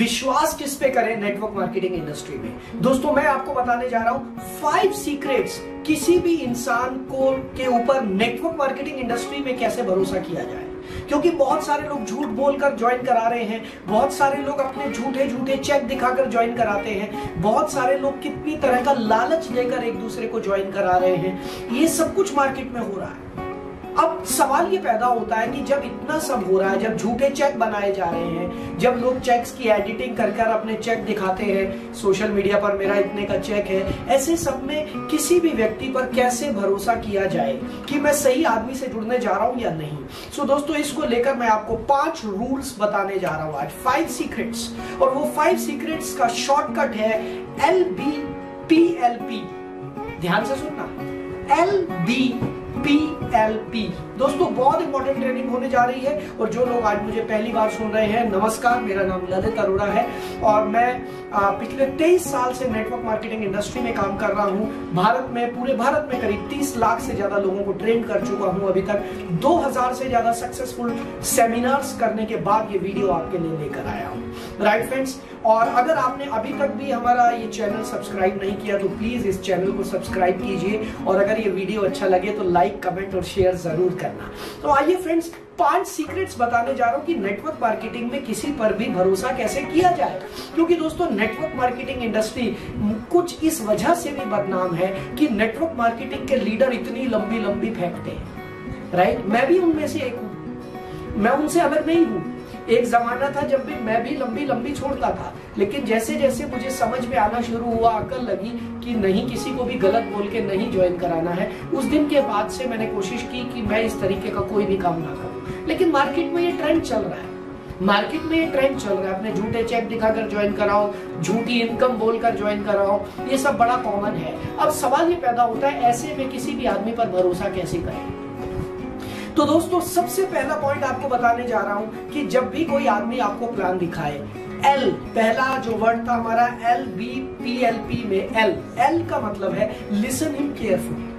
विश्वास किस पे करें नेटवर्क मार्केटिंग इंडस्ट्री में। दोस्तों मैं आपको बताने जा रहा हूं 5 सीक्रेट्स किसी भी इंसान को के ऊपर नेटवर्क मार्केटिंग इंडस्ट्री में कैसे भरोसा किया जाए। क्योंकि बहुत सारे लोग झूठ बोलकर ज्वाइन करा रहे हैं, बहुत सारे लोग अपने झूठे झूठे चेक दिखाकर ज्वाइन कराते हैं, बहुत सारे लोग कितनी तरह का लालच देकर एक दूसरे को ज्वाइन करा रहे हैं। ये सब कुछ मार्केट में हो रहा है। अब सवाल ये पैदा होता है कि जब इतना सब हो रहा है, जब झूठे चेक बनाए जा रहे हैं, जब लोग चेक्स की एडिटिंग कर कर अपने चेक दिखाते हैं सोशल मीडिया पर, मेरा इतने का चेक है, ऐसे सब में किसी भी व्यक्ति पर कैसे भरोसा किया जाए कि मैं सही आदमी से जुड़ने जा रहा हूं या नहीं। सो दोस्तों इसको लेकर मैं आपको 5 रूल्स बताने जा रहा हूं आज, 5 सीक्रेट्स। और वो 5 सीक्रेट्स का शॉर्टकट है LBPLP। ध्यान से सुनना, LBPLP। दोस्तों बहुत इंपॉर्टेंट ट्रेनिंग होने जा रही है। और जो लोग आज मुझे पहली बार सुन रहे हैं, नमस्कार, मेरा नाम ललित अरोड़ा है और मैं पिछले 23 साल से नेटवर्क मार्केटिंग इंडस्ट्री में काम कर रहा हूं। भारत में, पूरे भारत में करीब 30 लाख से ज्यादा लोगों को ट्रेन कर चुका हूं अभी तक। 2000 से ज्यादा सक्सेसफुल सेमिनार्स करने के बाद ये वीडियो आपके लिए लेकर आया हूं। राइट फ्रेंड्स, और अगर आपने अभी तक भी हमारा ये चैनल सब्सक्राइब नहीं किया तो प्लीज इस चैनल को सब्सक्राइब कीजिए। और अगर ये वीडियो अच्छा लगे तो लाइक, कमेंट और शेयर जरूर करना। तो आइए फ्रेंड्स, 5 सीक्रेट्स बताने जा रहा हूं कि नेटवर्क मार्केटिंग में किसी पर भी भरोसा कैसे किया जाए। क्योंकि दोस्तों नेटवर्क मार्केटिंग इंडस्ट्री कुछ इस वजह से भी बदनाम है कि नेटवर्क मार्केटिंग के लीडर इतनी लंबी लंबी फेंकते हैं। राइट, मैं भी उनमें से एक हूं, मैं उनसे अलग नहीं हूं। एक जमाना था जब भी मैं भी लंबी लंबी छोड़ता था, लेकिन जैसे जैसे मुझे समझ में आना शुरू हुआ, अकल लगी कि नहीं, किसी को भी गलत बोल के नहीं ज्वाइन कराना है, उस दिन के बाद से मैंने कोशिश की कि मैं इस तरीके का कोई भी काम ना करूं। लेकिन मार्केट में ये ट्रेंड चल रहा है, मार्केट में ये ट्रेंड चल रहा है, अपने झूठे चेक दिखाकर ज्वाइन कराओ, झूठी इनकम बोलकर ज्वाइन कराओ, ये सब बड़ा कॉमन है। अब सवाल ये पैदा होता है, ऐसे में किसी भी आदमी पर भरोसा कैसे करें। तो दोस्तों सबसे पहला पॉइंट आपको बताने जा रहा हूं कि जब भी कोई आदमी आपको प्लान दिखाए, L, पहला जो वर्ड था हमारा LBPLP में L का मतलब है लिसन हिम केयरफुली।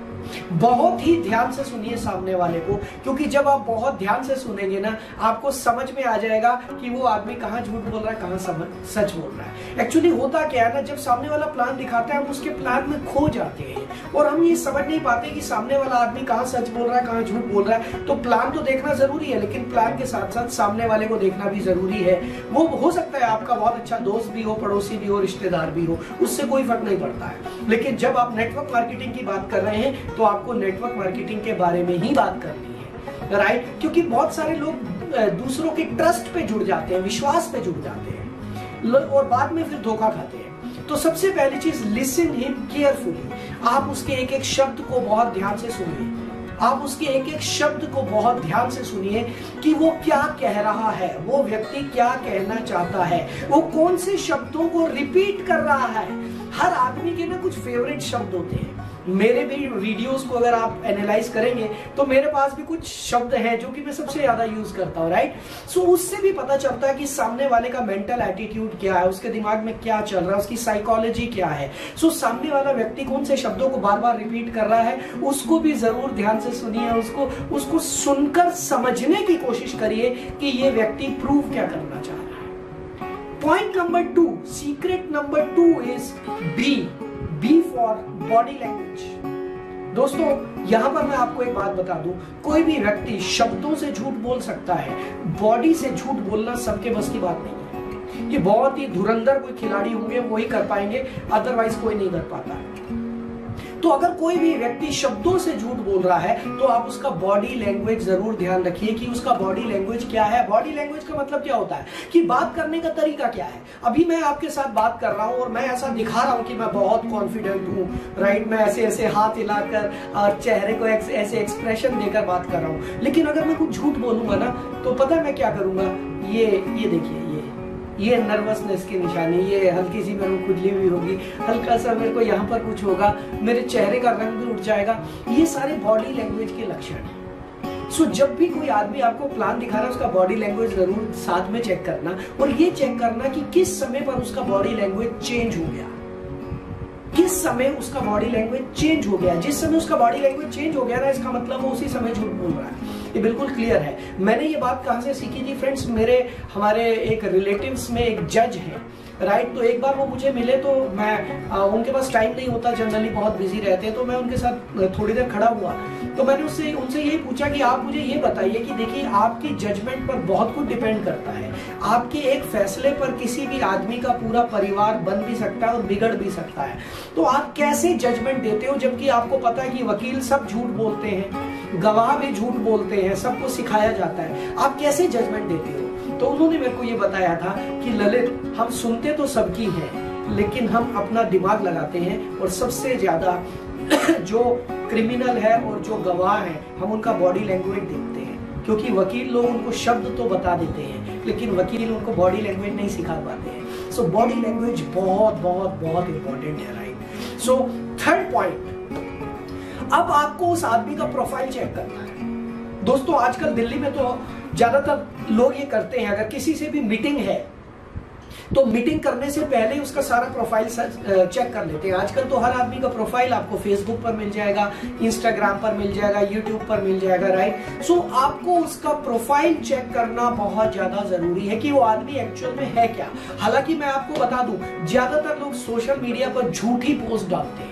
बहुत ही ध्यान से सुनिए सामने वाले को, क्योंकि जब आप बहुत ध्यान से सुनेंगे ना, आपको समझ में आ जाएगा कि वो आदमी कहाँ झूठ बोल रहा है, कहाँ सच बोल रहा है। एक्चुअली होता क्या है ना, जब सामने वाला प्लान दिखाता है हम उसके प्लान में खो जाते हैं और हम ये समझ नहीं पाते कि सामने वाला आदमी कहाँ सच बोल रहा है, कहाँ झूठ बोल रहा है। तो प्लान तो देखना जरूरी है, लेकिन प्लान के साथ साथ सामने वाले को देखना भी जरूरी है। वो हो सकता है आपका बहुत अच्छा दोस्त भी हो, पड़ोसी भी हो, रिश्तेदार भी हो, उससे कोई फर्क नहीं पड़ता है। लेकिन जब आप नेटवर्क मार्केटिंग की बात कर रहे हैं तो आपको नेटवर्क मार्केटिंग के बारे में ही बात करनी है। राइट, क्योंकि बहुत सारे लोग दूसरों के ट्रस्ट पे जुड़ जाते हैं, विश्वास पे जुड़ जाते हैं और बाद में फिर धोखा खाते हैं। तो सबसे पहली चीज, लिसन हिम केयरफुली। आप उसके एक एक शब्द को बहुत ध्यान से सुनिए, आप उसके एक एक शब्द को बहुत ध्यान से सुनिए कि वो क्या कह रहा है, वो व्यक्ति क्या कहना चाहता है, वो कौन से शब्दों को रिपीट कर रहा है। हर आदमी के ना कुछ फेवरेट शब्द होते हैं। मेरे भी वीडियोस को अगर आप एनालाइज करेंगे तो मेरे पास भी कुछ शब्द हैं जो कि मैं सबसे ज्यादा यूज करता हूँ। राइट, सो उससे भी पता चलता है कि सामने वाले का मेंटल एटीट्यूड क्या है, उसके दिमाग में क्या चल रहा है, उसकी साइकोलॉजी क्या है। सो सामने वाला व्यक्ति कौन से शब्दों को बार बार रिपीट कर रहा है, उसको भी जरूर ध्यान से सुनिए, उसको सुनकर समझने की कोशिश करिए कि ये व्यक्ति प्रूव क्या करना चाह रहा है। Point number 2, secret number 2 is B for body language. दोस्तों यहां पर मैं आपको एक बात बता दूं, कोई भी व्यक्ति शब्दों से झूठ बोल सकता है, बॉडी से झूठ बोलना सबके बस की बात नहीं है। ये बहुत ही धुरंधर कोई खिलाड़ी होंगे वो ही कर पाएंगे, अदरवाइज कोई नहीं कर पाता है। तो अगर कोई भी व्यक्ति शब्दों से झूठ बोल रहा है तो आप उसका बॉडी लैंग्वेज जरूर ध्यान रखिए कि उसका बॉडी लैंग्वेज क्या है। बॉडी लैंग्वेज का मतलब क्या होता है कि बात करने का तरीका क्या है। अभी मैं आपके साथ बात कर रहा हूं और मैं ऐसा दिखा रहा हूं कि मैं बहुत कॉन्फिडेंट हूं, राइट, मैं ऐसे ऐसे हाथ हिलाकर और चेहरे को ऐसे एक्सप्रेशन देकर बात कर रहा हूं। लेकिन अगर मैं कुछ झूठ बोलूंगा ना तो पता है मैं क्या करूंगा, ये देखिए, ये नर्वसनेस की निशानी, ये हल्की सी मेरे को खुजली भी होगी, हल्का सा मेरे को यहाँ पर कुछ होगा, मेरे चेहरे का रंग भी उठ जाएगा। ये सारे बॉडी लैंग्वेज के लक्षण हैं। सो जब भी कोई आदमी आपको प्लान दिखा रहा है उसका बॉडी लैंग्वेज जरूर साथ में चेक करना और ये चेक करना कि किस समय पर उसका बॉडी लैंग्वेज चेंज हो गया, किस समय उसका बॉडी लैंग्वेज चेंज हो गया। जिस समय उसका बॉडी लैंग्वेज चेंज हो गया ना, इसका मतलब वो उसी समय झूठ बोल रहा है। ये बिल्कुल क्लियर है। मैंने ये बात कहाँ से सीखी थी फ्रेंड्स, हमारे एक रिलेटिव्स में एक जज है, राइट। तो एक बार वो मुझे मिले तो मैं उनके पास टाइम नहीं होता, जनरली बहुत बिजी रहते हैं, तो मैं उनके साथ थोड़ी देर खड़ा हुआ। तो मैंने उनसे यही पूछा कि आप मुझे ये बताइए कि देखिए आपकी जजमेंट पर बहुत कुछ डिपेंड करता है, आपके एक फैसले पर किसी भी आदमी का पूरा परिवार बन भी सकता है और बिगड़ भी सकता है। तो आप कैसे जजमेंट देते हो जबकि आपको पता है कि वकील सब झूठ बोलते हैं, गवाह भी झूठ बोलते हैं, सबको सिखाया जाता है, आप कैसे जजमेंट देते हो? तो उन्होंने मेरे को ये बताया था कि ललित, हम सुनते तो सबकी हैं, लेकिन हम अपना दिमाग लगाते हैं और सबसे ज्यादा जो क्रिमिनल है और जो गवाह है हम उनका बॉडी लैंग्वेज देखते हैं, क्योंकि वकील लोग उनको शब्द तो बता देते हैं लेकिन वकील उनको बॉडी लैंग्वेज नहीं सिखा पाते हैं। सो बॉडी लैंग्वेज बहुत बहुत बहुत इंपॉर्टेंट है, राइट। सो थर्ड पॉइंट, अब आपको उस आदमी का प्रोफाइल चेक करना है। दोस्तों आजकल दिल्ली में तो ज्यादातर लोग ये करते हैं, अगर किसी से भी मीटिंग है तो मीटिंग करने से पहले उसका सारा प्रोफाइल चेक कर लेते हैं। आजकल तो हर आदमी का प्रोफाइल आपको फेसबुक पर मिल जाएगा, इंस्टाग्राम पर मिल जाएगा, यूट्यूब पर मिल जाएगा, राइट। सो आपको उसका प्रोफाइल चेक करना बहुत ज्यादा जरूरी है कि वो आदमी एक्चुअल में है क्या। हालांकि मैं आपको बता दूं, ज्यादातर लोग सोशल मीडिया पर झूठी पोस्ट डालते हैं,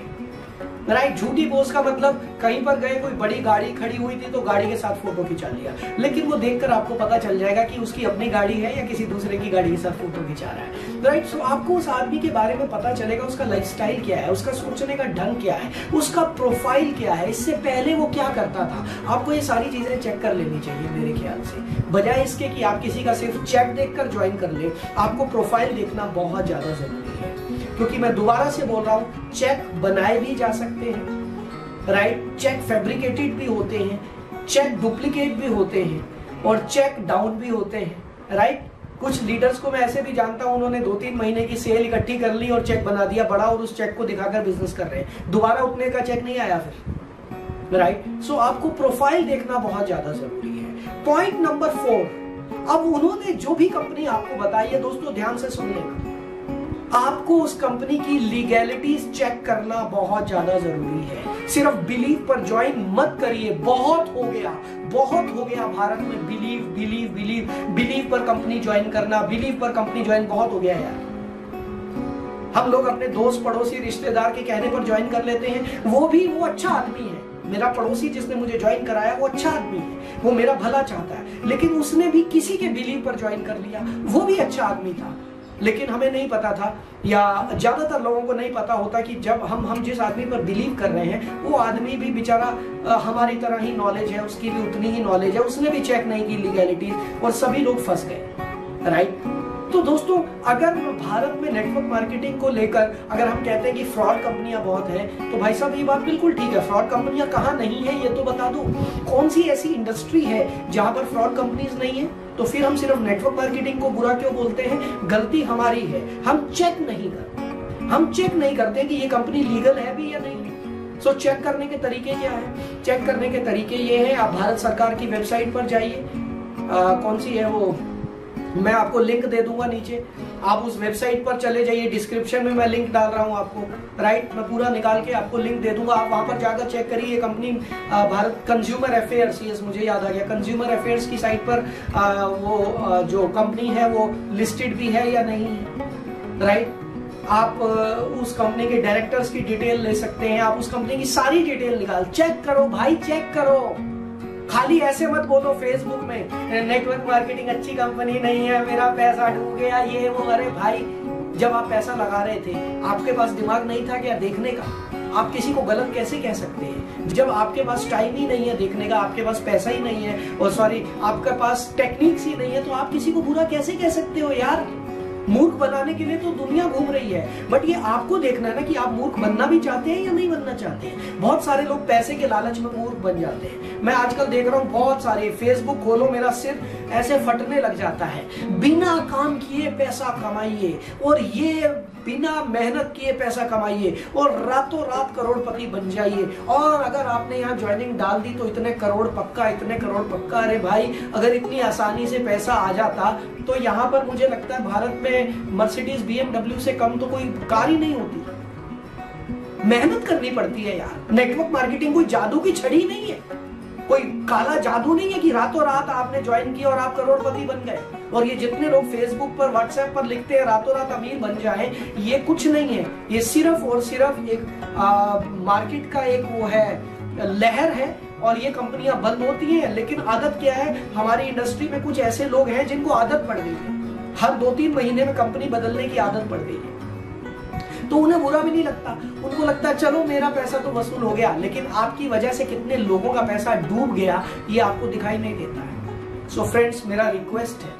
राइट। झूठी पोस्ट का मतलब कहीं पर गए, कोई बड़ी गाड़ी खड़ी हुई थी तो गाड़ी के साथ फोटो खिंचा लिया, लेकिन वो देखकर आपको पता चल जाएगा कि उसकी अपनी गाड़ी है या किसी दूसरे की गाड़ी के साथ फोटो खिंचा रहा है, राइट। सो आपको उस आदमी के बारे में पता चलेगा, उसका लाइफस्टाइल क्या है, उसका सोचने का ढंग क्या है, उसका प्रोफाइल क्या है, इससे पहले वो क्या करता था। आपको ये सारी चीजें चेक कर लेनी चाहिए मेरे ख्याल से, बजाय इसके कि आप किसी का सिर्फ चेक देखकर ज्वाइन कर ले। आपको प्रोफाइल देखना बहुत ज्यादा जरूरी है, क्योंकि मैं दोबारा से बोल रहा हूं, चेक बनाए भी जा सकते हैं, राइट। चेक फैब्रिकेटेड भी होते हैं, चेक डुप्लीकेट भी होते हैं और चेक डाउन भी होते हैं, राइट। कुछ लीडर्स को मैं ऐसे भी जानता हूं, उन्होंने 2-3 महीने की सेल इकट्ठी कर ली और चेक बना दिया बड़ा, और उस चेक को दिखाकर बिजनेस कर रहे हैं, दोबारा उतने का चेक नहीं आया फिर, राइट। सो आपको प्रोफाइल देखना बहुत ज्यादा जरूरी है। पॉइंट नंबर 4, अब उन्होंने जो भी कंपनी आपको बताई है, दोस्तों ध्यान से सुन लेना, आपको उस कंपनी की लीगैलिटीज चेक करना बहुत ज्यादा जरूरी है। सिर्फ बिलीव पर ज्वाइन मत करिए, बहुत हो गया भारत में बिलीव पर कंपनी ज्वाइन करना, बिलीव पर कंपनी ज्वाइन बहुत हो गया यार। हम लोग अपने दोस्त पड़ोसी रिश्तेदार के कहने पर ज्वाइन कर लेते हैं, वो अच्छा आदमी है, मेरा पड़ोसी जिसने मुझे ज्वाइन कराया वो अच्छा आदमी है, वो मेरा भला चाहता है, लेकिन उसने भी किसी के बिलीव पर ज्वाइन कर लिया, वो भी अच्छा आदमी था, लेकिन हमें नहीं पता था, या ज्यादातर लोगों को नहीं पता होता कि जब हम जिस आदमी पर बिलीव कर रहे हैं वो आदमी भी बेचारा हमारी तरह ही नॉलेज है, उसकी भी उतनी ही नॉलेज है, उसने भी चेक नहीं की लीगैलिटी, और सभी लोग फंस गए, राइट। तो दोस्तों अगर भारत में नेटवर्क मार्केटिंग को लेकर अगर हम कहते हैं कि फ्रॉड कंपनियां बहुत हैं, तो भाई साहब ये बात बिल्कुल ठीक है, फ्रॉड कंपनियां कहाँ नहीं है ये तो बता दो। कौन सी ऐसी इंडस्ट्री है जहां पर फ्रॉड कंपनीज नहीं है? तो फिर हम सिर्फ नेटवर्क मार्केटिंग को बुरा क्यों बोलते हैं? गलती हमारी है, हम चेक नहीं करते कि ये कंपनी लीगल है भी या नहीं। सो चेक करने के तरीके क्या है? चेक करने के तरीके ये है, आप भारत सरकार की वेबसाइट पर जाइए, कौन सी है वो, मैं आपको लिंक दे दूंगा नीचे, आप उस वेबसाइट पर चले जाइए, डिस्क्रिप्शन में मैं लिंक डाल रहा हूं आपको, राइट। मैं पूरा निकाल के आपको लिंक दे दूंगा, आप वहां पर जाकर चेक करिए। Company Bharat consumer affairs, yes मुझे याद आ गया, कंज्यूमर अफेयर्स की साइट पर वो जो कंपनी है वो लिस्टेड भी है या नहीं है, राइट। आप उस कंपनी के डायरेक्टर्स की डिटेल ले सकते हैं, आप उस कंपनी की सारी डिटेल निकाल, चेक करो भाई, चेक करो। खाली ऐसे मत बोलो फेसबुक में नेटवर्क मार्केटिंग अच्छी कंपनी नहीं है, मेरा पैसा डूब गया, ये वो। अरे भाई, जब आप पैसा लगा रहे थे आपके पास दिमाग नहीं था क्या देखने का? आप किसी को गलत कैसे कह सकते हैं? जब आपके पास टाइम ही नहीं है देखने का, आपके पास पैसा ही नहीं है, और सॉरी आपके पास टेक्निक्स ही नहीं है, तो आप किसी को बुरा कैसे कह सकते हो यार? मूर्ख बनाने के लिए तो दुनिया घूम रही है, बट ये आपको देखना है ना कि आप मूर्ख बनना भी चाहते हैं या नहीं बनना चाहते हैं। बहुत सारे लोग पैसे के लालच में मूर्ख बन जाते हैं। मैं आजकल देख रहा हूँ बहुत सारे, फेसबुक खोलो मेरा सिर ऐसे फटने लग जाता है, बिना काम किए पैसा कमाइए, और ये बिना मेहनत किए पैसा कमाइए और रातों रात करोड़पति बन जाइए। और अगर आपने यहाँ ज्वाइनिंग डाल दी तो इतने करोड़ पक्का, इतने करोड़ पक्का। अरे भाई, अगर इतनी आसानी से पैसा आ जाता तो यहाँ पर मुझे लगता है भारत में मर्सिडीज BMW से कम तो कोई कार ही नहीं होती। मेहनत करनी पड़ती है यार, नेटवर्क मार्केटिंग कोई जादू की छड़ी नहीं है, कोई काला जादू नहीं है कि रातों रात आपने ज्वाइन किया और आप करोड़पति बन गए। और ये जितने लोग फेसबुक पर, व्हाट्सएप पर लिखते हैं रातों रात अमीर बन जाए, ये कुछ नहीं है। ये सिर्फ और सिर्फ एक मार्केट का एक वो है, लहर है, और ये कंपनियां बंद होती हैं। लेकिन आदत क्या है, हमारी इंडस्ट्री में कुछ ऐसे लोग हैं जिनको आदत पड़ गई है, हर 2-3 महीने में कंपनी बदलने की आदत पड़ गई है। तो उन्हें बुरा भी नहीं लगता, उनको लगता है चलो मेरा पैसा तो वसूल हो गया। लेकिन आपकी वजह से कितने लोगों का पैसा डूब गया ये आपको दिखाई नहीं देता है। सो फ्रेंड्स, मेरा रिक्वेस्ट है,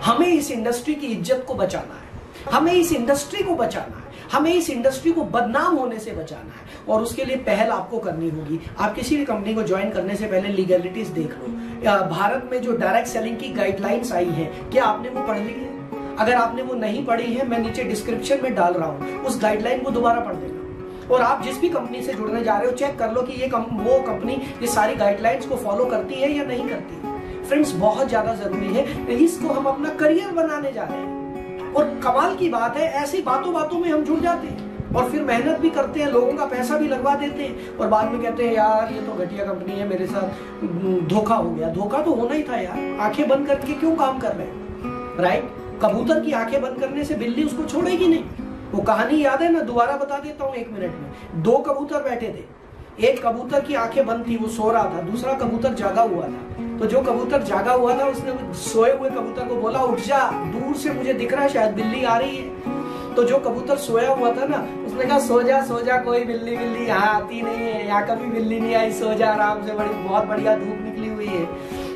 हमें इस इंडस्ट्री की इज्जत को बचाना है, हमें इस इंडस्ट्री को बचाना है, हमें इस इंडस्ट्री को बदनाम होने से बचाना है। और उसके लिए पहल आपको करनी होगी। आप किसी भी कंपनी को ज्वाइन करने से पहले लीगलिटीज देख लो। भारत में जो डायरेक्ट सेलिंग की गाइडलाइंस आई है, क्या आपने वो पढ़ ली है? अगर आपने वो नहीं पढ़ी है, मैं नीचे डिस्क्रिप्शन में डाल रहा हूं, उस गाइडलाइन को दोबारा पढ़ देना। और आप जिस भी कंपनी से जुड़ने जा रहे हो, चेक कर लो कि वो कंपनी ये सारी गाइडलाइंस को फॉलो करती है या नहीं करती। फ्रेंड्स, बहुत ज्यादा जरूरी है, इसको हम अपना करियर बनाने जा रहे हैं। और कमाल की बात है, ऐसी बातों बातों में हम जुड़ जाते हैं और फिर मेहनत भी करते हैं, लोगों का पैसा भी लगवा देते हैं, और बाद में कहते हैं यार ये तो घटिया कंपनी है, मेरे साथ धोखा हो गया। धोखा तो होना ही था यार, आंखें बंद करके क्यों काम कर रहे हैं, राइट? कबूतर की आंखें बंद करने से बिल्ली उसको छोड़ेगी नहीं। वो कहानी याद है, मैं दोबारा बता देता हूँ 1 मिनट में। 2 कबूतर बैठे थे, एक कबूतर की आंखें बंद थी, वो सो रहा था, दूसरा कबूतर जागा हुआ था। तो जो कबूतर जागा हुआ था उसने सोए हुए कबूतर को बोला उठ जा, दूर से मुझे दिख रहा है शायद बिल्ली आ रही है। तो जो कबूतर सोया हुआ था ना, उसने कहा सो जा, कोई बिल्ली यहाँ आती नहीं है, यहाँ कभी बिल्ली नहीं आई, सो जा आराम से, बड़ी बहुत बढ़िया धूप निकली हुई है,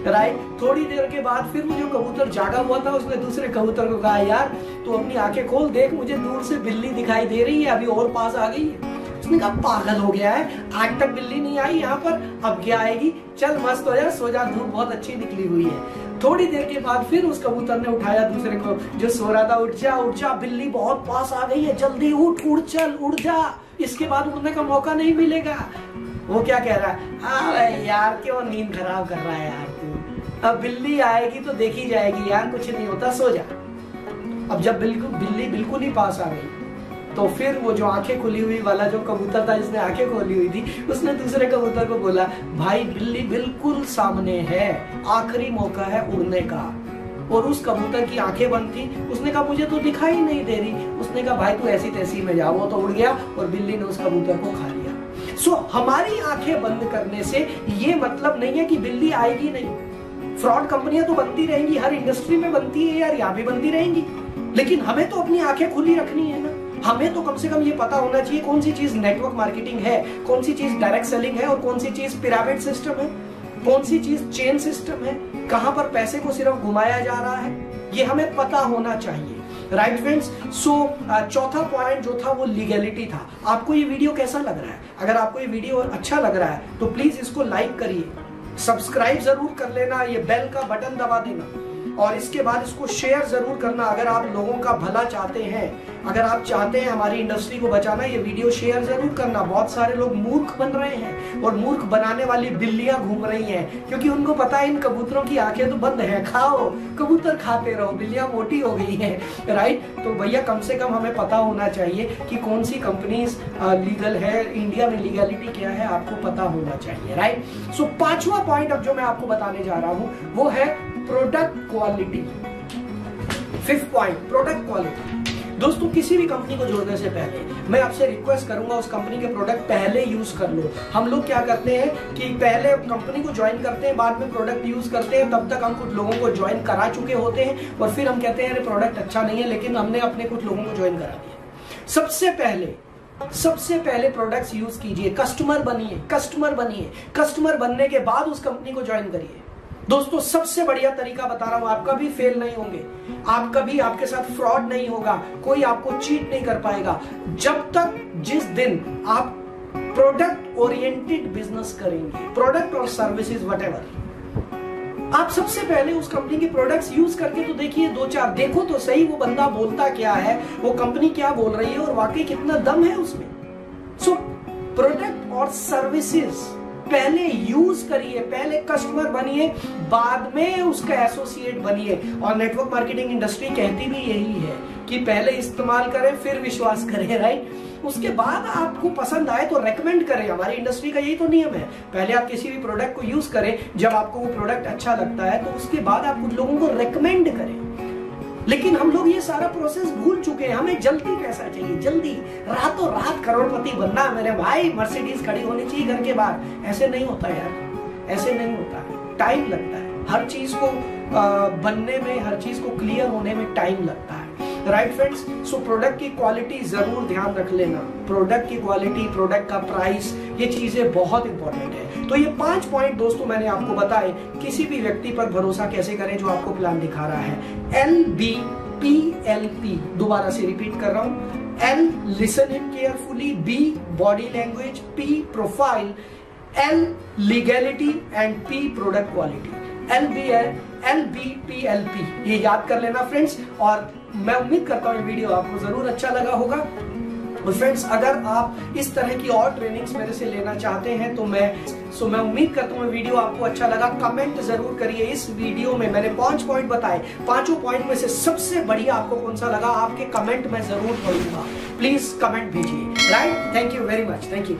राइट? थोड़ी देर के बाद फिर वो जो कबूतर जागा हुआ था, उसने दूसरे कबूतर को कहा यार तू अपनी आंखें खोल, देख मुझे दूर से बिल्ली दिखाई दे रही है, अभी और पास आ गई है। उसने कहा पागल हो गया है, आज तक बिल्ली नहीं आई यहाँ पर, अब क्या आएगी, चल मस्त हो जा, सो जा, धूप बहुत अच्छी निकली हुई है। थोड़ी देर के बाद फिर उस कबूतर ने उठाया दूसरे को जो सो रहा था, उठ जा, बिल्ली बहुत पास आ गई है, जल्दी उठ जा, इसके बाद उठने का मौका नहीं मिलेगा। वो क्या कह रहा है, यार क्यों नींद खराब कर रहा है यार तू, अब बिल्ली आएगी तो देखी जाएगी यार, कुछ नहीं होता, सो जा। अब जब बिल्ली बिल्कुल ही पास आ गई, तो फिर वो जो आंखें खुली हुई वाला जो कबूतर था जिसने आंखें खोली हुई थी, उसने दूसरे कबूतर को बोला भाई बिल्ली बिल्कुल सामने है, आखिरी मौका है उड़ने का। और उस कबूतर की आंखें बंद थी, उसने कहा मुझे तो दिखाई नहीं दे रही। उसने कहा भाई तू ऐसी तैसी में जा, वो तो उड़ गया और बिल्ली ने उस कबूतर को खा लिया। सो हमारी आंखें बंद करने से ये मतलब नहीं है कि बिल्ली आएगी नहीं। फ्रॉड कंपनियां तो बनती रहेंगी, हर इंडस्ट्री में बनती है यार, यहाँ भी बनती रहेंगी, लेकिन हमें तो अपनी आंखें खुली रखनी है ना। हमें तो कम से कम ये पता होना चाहिए कौन सी चीज नेटवर्क मार्केटिंग है, कौन सी चीज डायरेक्ट सेलिंग है और कौन सी चीज पिरामिड सिस्टम है, कौन सी चीज चेन सिस्टम है, कहां पर पैसे को सिर्फ घुमाया जा रहा है, ये हमें पता होना चाहिए, राइट फ्रेंड्स? सो चौथा पॉइंट जो था वो लीगलिटी था। आपको ये वीडियो कैसा लग रहा है? अगर आपको ये वीडियो अच्छा लग रहा है तो प्लीज इसको लाइक करिए, सब्सक्राइब जरूर कर लेना, ये बेल का बटन दबा देना, और इसके बाद इसको शेयर जरूर करना। अगर आप लोगों का भला चाहते हैं, अगर आप चाहते हैं हमारी इंडस्ट्री को बचाना, ये वीडियो शेयर जरूर करना। बहुत सारे लोग मूर्ख बन रहे हैं और मूर्ख बनाने वाली बिल्लियां घूम रही हैं, क्योंकि उनको पता है इन कबूतरों की आंखें तो बंद हैं, खाओ कबूतर खाते रहो, बिल्लियां मोटी हो गई हैं, राइट? तो भैया कम से कम हमें पता होना चाहिए कि कौन सी कंपनीज लीगल है, इंडिया में लीगलिटी क्या है, आपको पता होना चाहिए, राइट? सो पांचवा पॉइंट अब जो मैं आपको बताने जा रहा हूं वो है product quality. 5th point, product quality. दोस्तों किसी भी कंपनी को जोड़ने से पहले मैं आपसे रिक्वेस्ट करूंगा उस कंपनी के प्रोडक्ट पहले यूज कर लो। हम लोग क्या करते हैं कि पहले कंपनी को ज्वाइन करते हैं, बाद में प्रोडक्ट यूज करते हैं, तब तक हम कुछ लोगों को ज्वाइन करा चुके होते हैं और फिर हम कहते हैं अरे प्रोडक्ट अच्छा नहीं है, लेकिन हमने अपने कुछ लोगों को ज्वाइन करा दिया। सबसे पहले प्रोडक्ट्स यूज कीजिए, कस्टमर बनने के बाद उस कंपनी को ज्वाइन करिए। दोस्तों सबसे बढ़िया तरीका बता रहा हूं, आप कभी फेल नहीं होंगे, आप कभी आपके साथ फ्रॉड नहीं होगा, कोई आपको चीट नहीं कर पाएगा जब तक जिस दिन आप प्रोडक्ट ओरिएंटेड बिजनेस करेंगे, प्रोडक्ट और सर्विसेज व्हाटएवर। आप सबसे पहले उस कंपनी के प्रोडक्ट्स यूज करके तो देखिए, 2-4 देखो तो सही वो बंदा बोलता क्या है, वो कंपनी क्या बोल रही है और वाकई कितना दम है उसमें। सो प्रोडक्ट और सर्विसेज पहले यूज करिए, पहले कस्टमर बनिए, बाद में उसका एसोसिएट बनिए। और नेटवर्क मार्केटिंग इंडस्ट्री कहती भी यही है कि पहले इस्तेमाल करें फिर विश्वास करें, राइट? उसके बाद आपको पसंद आए तो रेकमेंड करें। हमारी इंडस्ट्री का यही तो नियम है, पहले आप किसी भी प्रोडक्ट को यूज करें, जब आपको वो प्रोडक्ट अच्छा लगता है तो उसके बाद आप कुछ लोगों को रेकमेंड करें। लेकिन हम लोग ये सारा प्रोसेस भूल चुके हैं। हमें जल्दी पैसा चाहिए, जल्दी, रातों रात करोड़पति बनना है मेरे भाई, मर्सिडीज खड़ी होनी चाहिए घर के बाहर। ऐसे नहीं होता यार, ऐसे नहीं होता है, टाइम लगता है हर चीज को बनने में, हर चीज को क्लियर होने में टाइम लगता है। राइट फ्रेंड्स, सो प्रोडक्ट की क्वालिटी जरूर ध्यान रख लेना। प्रोडक्ट की क्वालिटी, प्रोडक्ट का प्राइस, ये चीजें बहुत इंपॉर्टेंट है। तो ये 5 पॉइंट दोस्तों मैंने आपको बताए, किसी भी व्यक्ति पर भरोसा कैसे करें जो आपको प्लान दिखा रहा है। LBPLP, दोबारा से रिपीट कर रहा हूं। L listen it carefully, B body language, P profile, L legality and P product quality. LBPLP, ये याद कर लेना फ्रेंड्स। और मैं उम्मीद करता हूँ ये वीडियो आपको जरूर अच्छा लगा होगा। और फ्रेंड्स, अगर आप इस तरह की और ट्रेनिंग्स मेरे से लेना चाहते हैं तो मैं उम्मीद करता हूँ वीडियो आपको अच्छा लगा। कमेंट जरूर करिए। इस वीडियो में मैंने 5 पॉइंट बताए, 5 पॉइंट में से सबसे बढ़िया आपको कौन सा लगा, आपके कमेंट में जरूर पढ़ूंगा। प्लीज कमेंट भेजिए। Right, thank you very much, thank you.